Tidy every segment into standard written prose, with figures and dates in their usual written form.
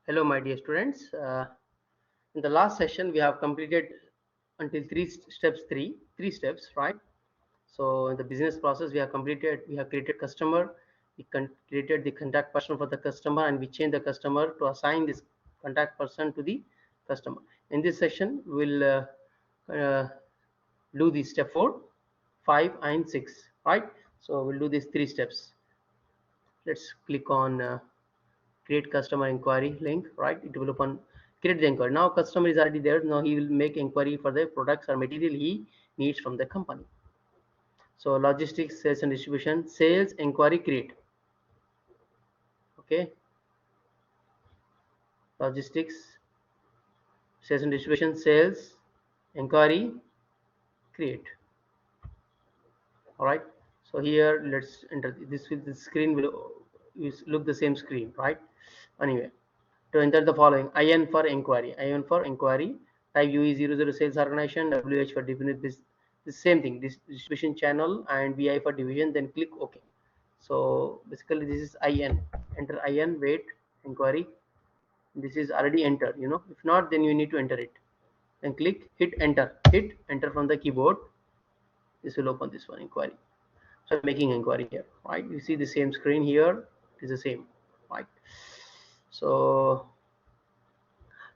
Hello, my dear students. In the last session, we have completed until three steps, right? So in the business process, we have created customer, created the contact person for the customer, and we change the customer to assign this contact person to the customer. In this session, we'll uh, do the step 4, 5, and 6, right? So we'll do these 3 steps. Let's click on create customer inquiry link, right? It will open create the inquiry. Now customer is already there. Now he will make inquiry for the products or material he needs from the company. So logistics, sales and distribution, sales inquiry create. Okay, logistics, sales and distribution, sales inquiry create. All right, so here let's enter this. With the screen will look the same screen, right? Anyway, to enter the following: IN for inquiry, IN for inquiry, type UE00 sales organization, WH for definite this the same thing, this distribution channel, and BI for division, then click OK. So basically this is IN, enter IN, wait, inquiry, this is already entered, if not then you need to enter it, then click hit enter from the keyboard. This will open this one, inquiry. So I'm making inquiry here, right? You see the same screen here, it is the same, right? So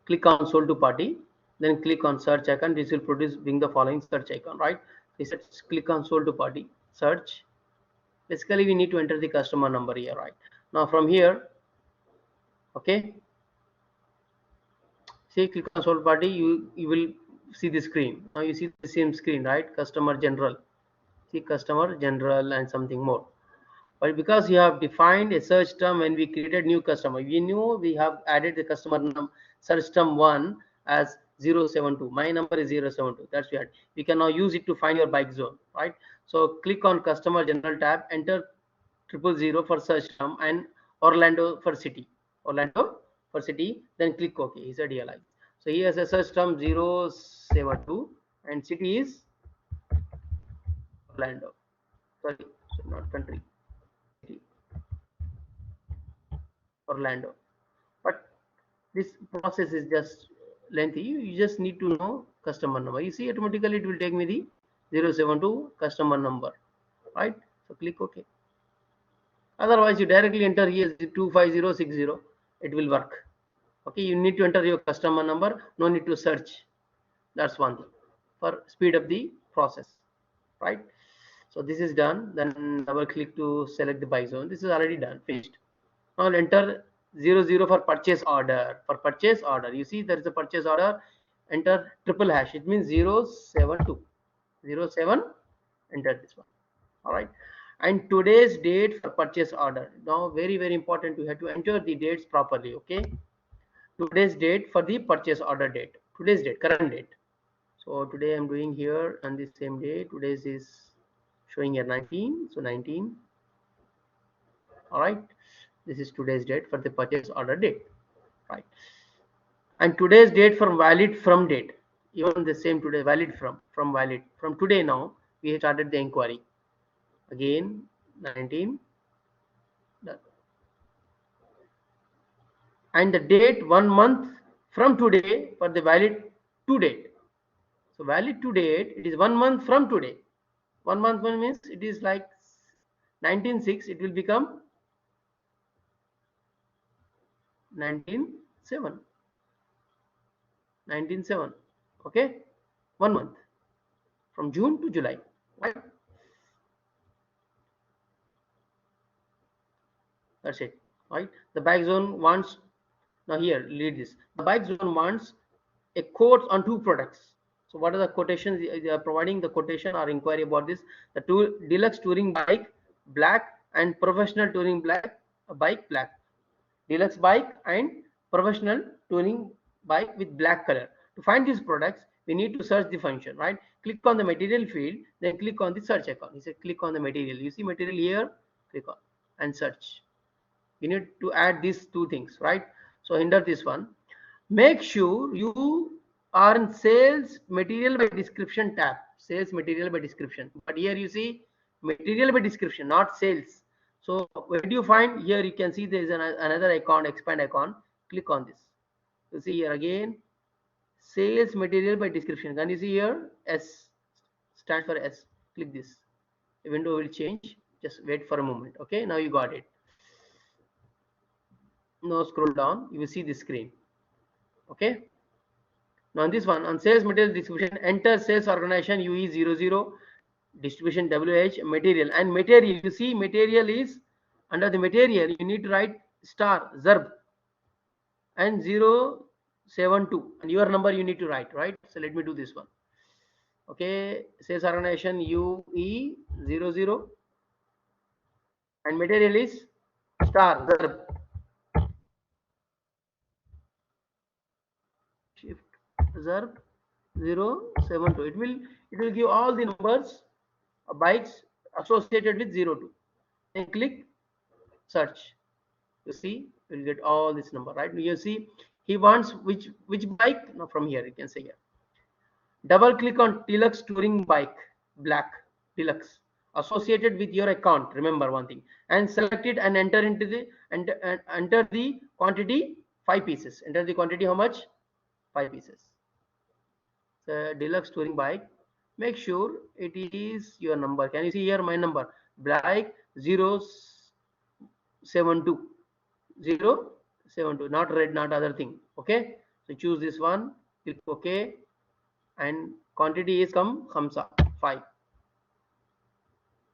click on sold to party, then click on search icon. This will bring the following search icon, right? This is click on sold to party, search. Basically we need to enter the customer number here, right? Now from here, okay, see, click on sold party, you will see the screen. Now you see the same screen, right? Customer general, see customer general and something more. But because you have defined a search term when we created new customer, we knew we have added the customer search term 1 as 072. My number is 072. That's right. We can now use it to find your bike zone, right? So click on customer general tab, enter 000 for search term and Orlando for city. Orlando for city, then click OK. He said DLI. So he has a search term 072 and city is Orlando. Sorry, not country. Orlando. But this process is just lengthy. You just need to know customer number. You see, automatically it will take me the 072 customer number, right? So click OK. Otherwise, you directly enter here 25060. It will work. Okay, you need to enter your customer number. No need to search. That's one thing for speed up the process, right? So this is done. Then double click to select the buy zone. This is already done, finished. Now enter 00 for purchase order. For purchase order, you see there is a purchase order. Enter triple hash. It means 072. 07. Enter this one. All right. And today's date for purchase order. Now very important. You have to enter the dates properly. Okay. Today's date for the purchase order date. Today's date, current date. So today I'm doing here on the same day. Today's is showing here 19. So 19. All right. This is today's date for the purchase order date, right? And today's date from valid from date, even the same today, valid from valid from today. Now we have started the inquiry again, 19, and the date 1 month from today for the valid to date. So valid to date, it is 1 month from today. 1 month means it is like 19/6. It will become 19/7. 19/7. Okay, 1 month from June to July, right? That's it, right? The bike zone wants, now here read this, the bike zone wants a quote on 2 products. So what are the quotations they are providing? The quotation or inquiry about this: the deluxe touring bike black and professional touring bike black, deluxe bike and professional touring bike with black color. To find these products, we need to search the function, right? Click on the material field, then click on the search icon. He said click on the material. You see material here, click on and search. You need to add these 2 things, right? So enter this one. Make sure you are in sales material by description tab, sales material by description. But here you see material by description, not sales. So where do you find? Here you can see there is another icon, expand icon. Click on this. You see here again, sales material by description. Can you see here? S stands for S. Click this. The window will change. Just wait for a moment. Okay, now you got it. Now scroll down. You will see the screen. Okay. Now on this one, on sales material description, enter sales organization UE00, distribution WH, material. And material, you see material is under the material, you need to write star, ZERB and 072. And your number you need to write, right? So let me do this one. Okay, sales organization UE00 and material is star, ZERB. Shift ZERB 072. It will give all the numbers bytes associated with 02. And click search. You see, you'll get all this number, right? You see, he wants which bike? Now from here you can say here. Double click on Deluxe Touring Bike, black Deluxe, associated with your account. Remember one thing, and select it and enter into the enter the quantity 5 pieces. Enter the quantity how much? 5 pieces. The Deluxe Touring Bike. Make sure it is your number. Can you see here my number? Black 072. 072, not red, not other thing. Okay, so choose this one, click OK, and quantity is comes up 5.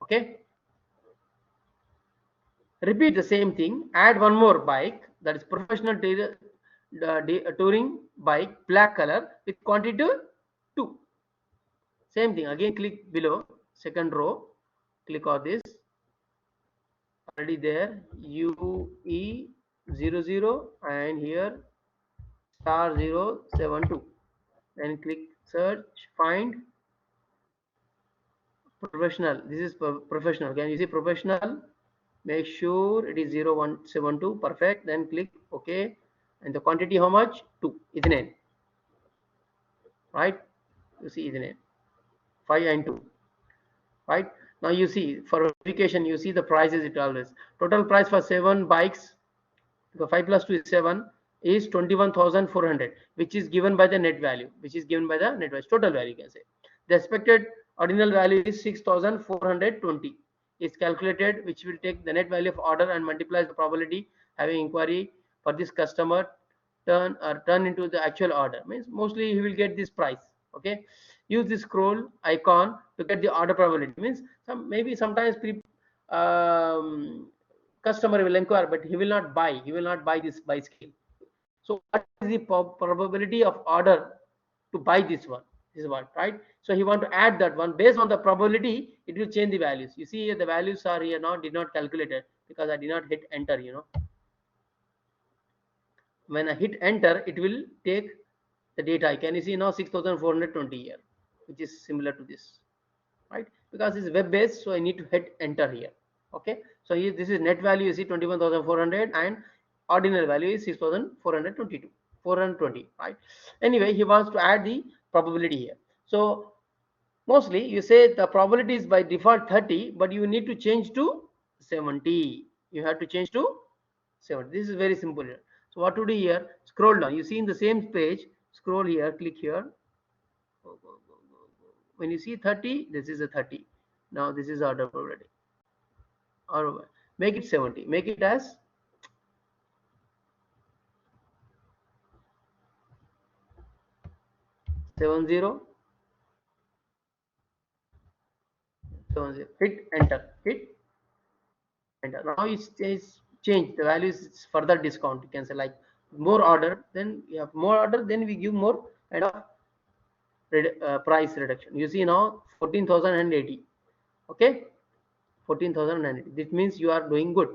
Okay, repeat the same thing. Add one more bike, that is professional touring bike, black color with quantity 2. Same thing again. Click below, second row, click on this. Already there, UE00 and here star 072. Then click search, find professional. This is professional. Can you see professional? Make sure it is 0172. Perfect. Then click OK. And the quantity how much? 2. Ethylene. Right? You see ethylene. 5 and 2. Right? Now you see for verification, you see the prices. It always total price for 7 bikes. The 5 plus 2 is 7. Is 21,400, which is given by the net value. Which is given by the net value. Total value, you can say. The expected ordinal value is 6,420. Is calculated, which will take the net value of order and multiplies the probability having inquiry for this customer turn into the actual order. Means mostly he will get this price. Okay, use this scroll icon to get the order probability. Means sometimes customer will inquire, but he will not buy. He will not buy this bicycle. So what is the probability of order to buy this one? This is what, right? So he want to add that one based on the probability. It will change the values. You see here the values are here now did not calculate it because I did not hit enter. When I hit enter, it will take the data. Can you see now 6,420 here, which is similar to this, right? Because it's web based, so I need to hit enter here. Okay, so here this is net value. You see 21,400 and ordinal value is 6,422, 420, right? Anyway, he wants to add the probability here. So mostly you say the probability is by default 30, but you need to change to 70. You have to change to 70. This is very simple here. So what to do here? Scroll down. You see in the same page. Scroll here. Click here. When you see 30, this is a 30. Now this is order probability. Or make it 70. Make it as 70. 70. Hit enter. Hit enter. Now it's changed. The value is further discount. You can say like more order. Then you have more order. Then we give more kind of price reduction. You see now 14,080. Okay, 14,080. This means you are doing good.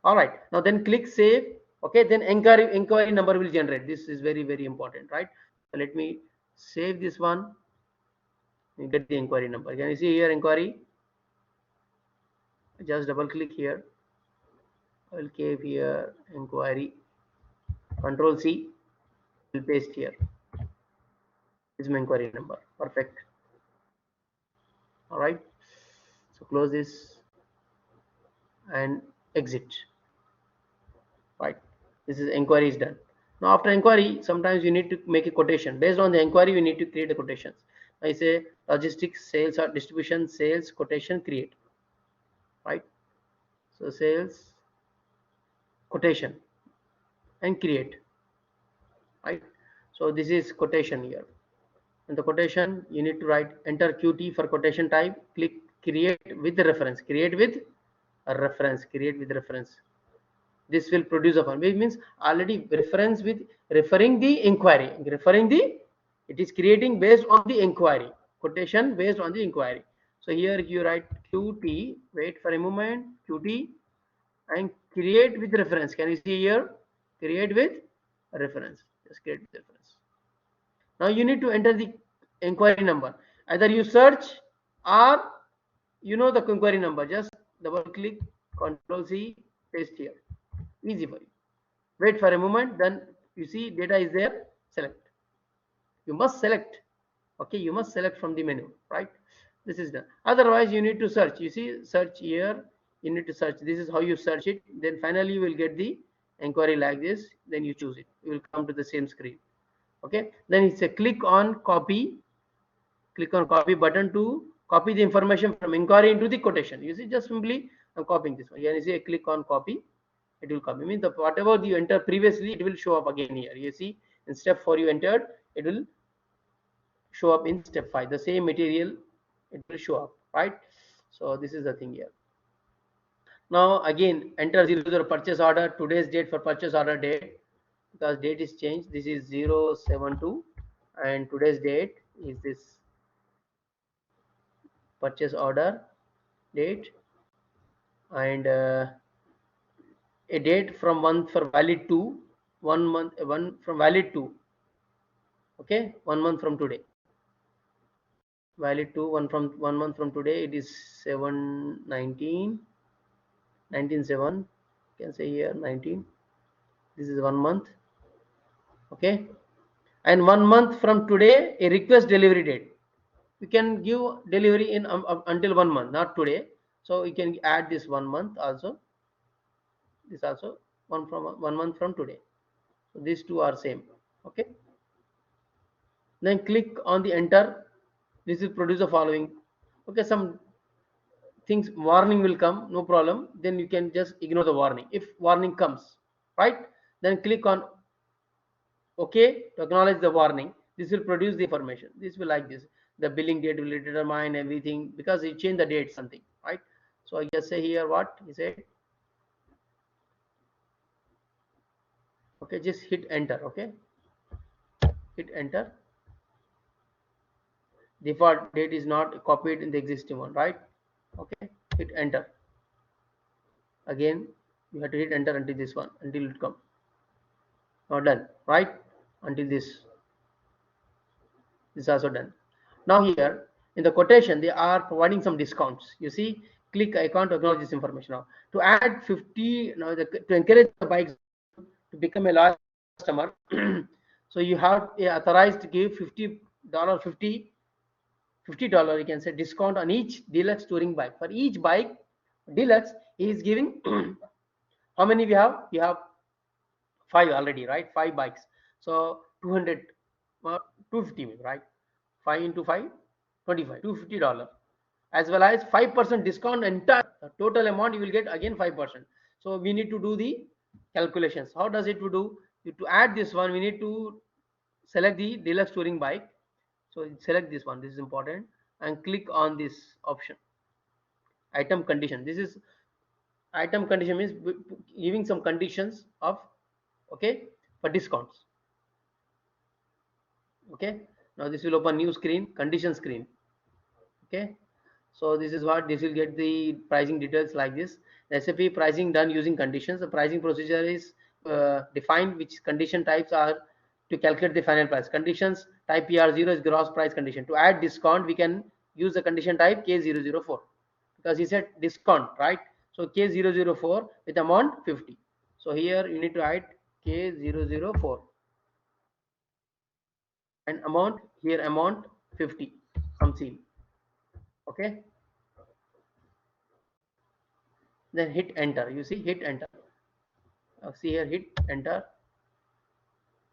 All right. Now then click save. Okay. Then inquiry number will generate. This is very, very important, right? So let me save this one. You get the inquiry number. Can you see here inquiry? Just double click here. I will give here inquiry. Control C. Will paste here. This is my inquiry number. Perfect. All right. So close this and exit. Right. This is inquiry is done. Now after inquiry, sometimes you need to make a quotation. Based on the inquiry, we need to create the quotations. I say logistics, sales or distribution, sales, quotation, create. Right? So sales, quotation, and create. Right? So this is quotation here. In the quotation, you need to write enter Qt for quotation type, click create with the reference, create with a reference, create with reference. This will produce a form, which means already reference with referring the inquiry, it is creating based on the inquiry, quotation based on the inquiry. So here you write Qt, wait for a moment, Qt, and create with reference. Can you see here? Create with reference. Just create with reference. Now you need to enter the inquiry number. Either you search or you know the inquiry number. Just double click, Control C, paste here. Easy for you. Wait for a moment, then you see data is there. Select. You must select. Okay, you must select from the menu, right? This is done. Otherwise, you need to search. You see, search here. You need to search. This is how you search it. Then finally, you will get the inquiry like this. Then you choose it. You will come to the same screen. Okay, then it's a click on copy button to copy the information from inquiry into the quotation. You see, just simply I'm copying this one. You see, click on copy, it will copy. Means the whatever you entered previously, it will show up again here. You see, in step 4 you entered, it will show up in step 5. The same material, it will show up, right? So this is the thing here. Now again, enter 00 purchase order, today's date for purchase order date, because date is changed. This is 072 and today's date is this purchase order date, and a date from month for valid to 1 month, one from valid to, okay, 1 month from today, valid to 1 month from today. It is 7/19, 19/7, you can say here 19. This is 1 month, okay, and 1 month from today a request delivery date. You can give delivery in until 1 month, not today. So you can add this 1 month also. This also 1 month from today. So these two are same. Okay. Then click on the enter. This will produce the following. Okay, some things warning will come, no problem. Then you can just ignore the warning. If warning comes, right? Then click on OK to acknowledge the warning. This will produce the information. This will like this. The billing date will determine everything because you change the date something, right? So I just say here what he said. Okay, just hit enter. Okay, hit enter. Default date is not copied in the existing one, right? Okay, hit enter. Again, you have to hit enter until this one, until it come. Not done, right? Until this is also done. Now here in the quotation, they are providing some discounts. You see, click icon to acknowledge this information. Now to add 50, now to encourage the bikes to become a large customer, so you have authorized to give $50, $50 you can say discount on each deluxe touring bike. For each bike deluxe, he is giving how many we have? We have 5 already, right? 5 bikes. So 200, 250, right? 5 into 5, 25, $250, as well as 5% discount. Entire total amount you will get again 5%. So we need to do the calculations. How does it do? To add this one, we need to select the deluxe touring bike. So select this one. This is important, and click on this option. Item condition. This is item condition means giving some conditions of, okay, for discounts. Okay, now this will open new screen, condition screen. Okay, so this is what this will get the pricing details like this. The SFE pricing done using conditions. The pricing procedure is defined which condition types are to calculate the final price. Conditions type PR0 is gross price condition. To add discount, we can use the condition type K004 because he said discount, right? So K004 with amount 50. So here you need to add K004 and amount, here amount 50, some seal. Okay, then hit enter. You see, hit enter. See here, hit enter.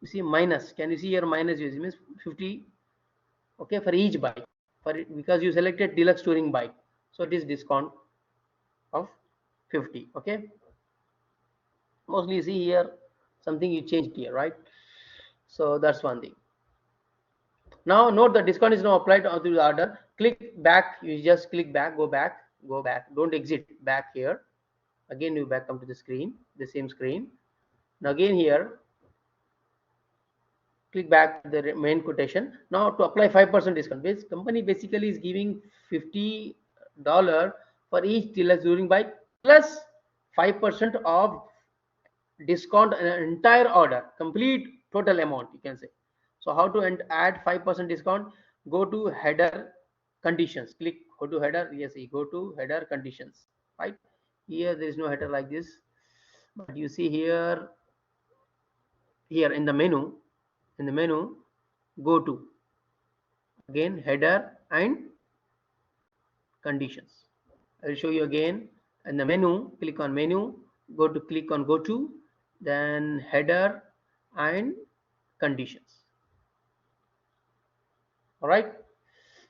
You see minus. Can you see here minus? It means 50. Okay, for each bike. Because you selected deluxe touring bike, so it is discount of 50. Okay. Mostly you see here something you changed here, right? So that's one thing. Now note the discount is now applied to the order. Click back. You just click back. Go back. Go back. Don't exit back here. Again you back come to the screen, the same screen. Now again here click back to the main quotation. Now to apply 5% discount, this company basically is giving $50 for each deluxe touring bike plus 5% of discount an entire order, complete total amount you can say. So how to add 5% discount? Go to header conditions, click go to header, yes, go to header conditions, right? Here there is no header like this, but you see here in the menu, go to again header and conditions. I will show you again in the menu. Click on menu, go to click on go to, then header and conditions. All right,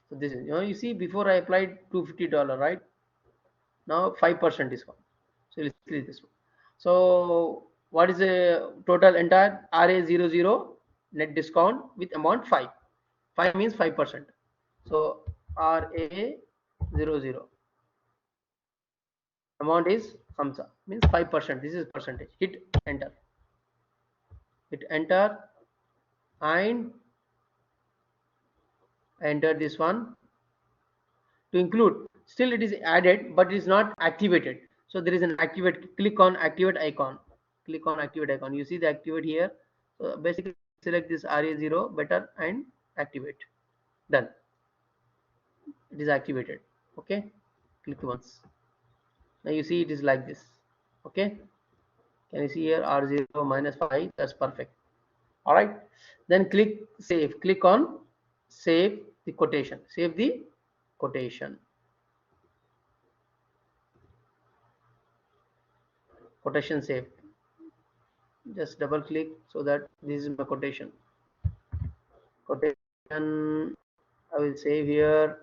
so this is, you see before I applied $250, right? Now 5% discount, so let's click this one. So what is the total entire RA00 net discount with amount 5 means 5%. So RA00 amount is Hamza, means 5%. This is percentage. Hit enter. Hit enter and enter this one to include. Still it is added, but it is not activated. So there is an activate. Click on activate icon. Click on activate icon. You see the activate here. So basically select this RA0 better and activate. Done. It is activated. Okay. Click once. Now you see it is like this. Okay. Can you see here R0 minus 5? That's perfect. All right. Then click save. Click on save the quotation. Save the quotation. Quotation save. Just double click so that this is my quotation. Quotation. I will save here.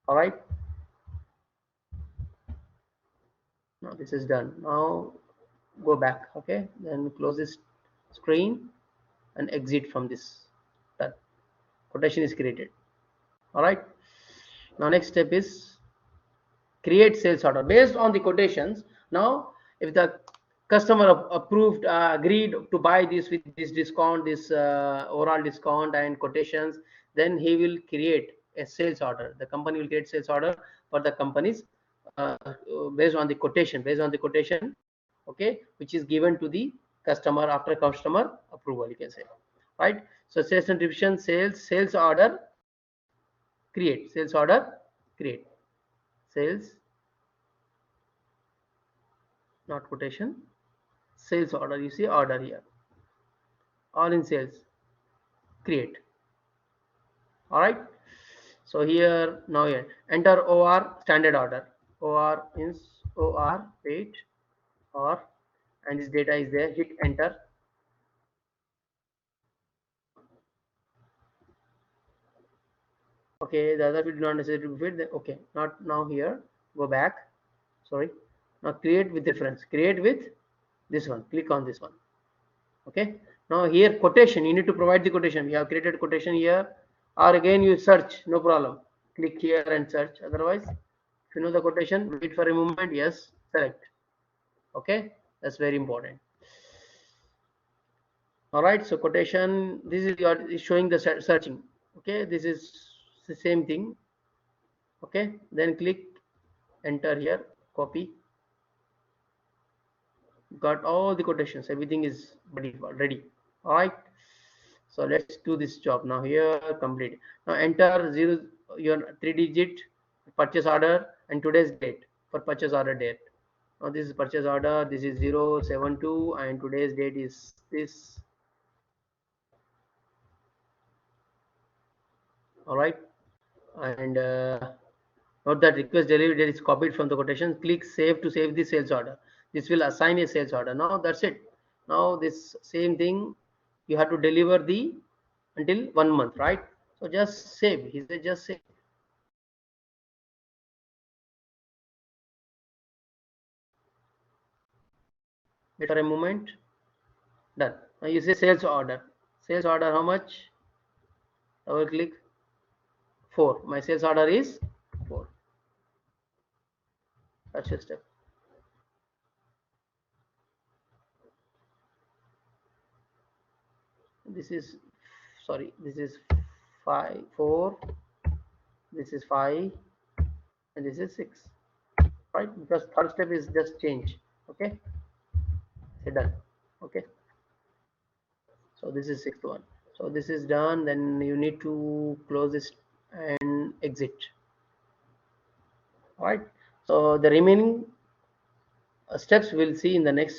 All right. Now this is done. Now go back. Okay. Then close this screen and exit from this. That quotation is created. All right. Now next step is create sales order based on the quotations. Now if the customer approved agreed to buy this with this discount, this overall discount and quotations, then he will create a sales order. The company will create sales order for the companies uh, based on the quotation, okay, which is given to the customer after customer approval, you can say, right? So sales and division, sales order create, sales order create, sales, not quotation, sales order. You see order here, all in sales, create. All right. So here now here enter OR standard order. OR means OR wait or, and this data is there. Hit enter. Okay, the other field not necessary to be filled. Okay, not now here. Go back. Sorry. Now create with difference. Create with this one. Click on this one. Okay. Now here quotation. You need to provide the quotation. We have created quotation here, or again you search. No problem. Click here and search. Otherwise, if you know the quotation, wait for a moment. Yes, select. Okay, that's very important. All right. So quotation. This is your is showing the searching. Okay. This is the same thing. Okay. Then click enter here. Copy. Got all the quotations. Everything is ready. All right. So let's do this job now. Here complete. Now enter zero your 3-digit purchase order and today's date for purchase order date. Now this is purchase order. This is 072 and today's date is this. All right. And Note that request delivery date is copied from the quotation. Click save to save the sales order. This will assign a sales order. Now that's it. Now this same thing, you have to deliver the until 1 month, right? So just save. He said just save. Wait for a moment. Done. Now you say sales order. Sales order how much? Double click 4. My sales order is 4. That's your step. This is, sorry, this is 5 4, this is 5, and this is 6, right? Because third step is just change. Okay, say done. Okay, so this is sixth one. So this is done. Then you need to close this and exit. All right, so the remaining steps we'll see in the next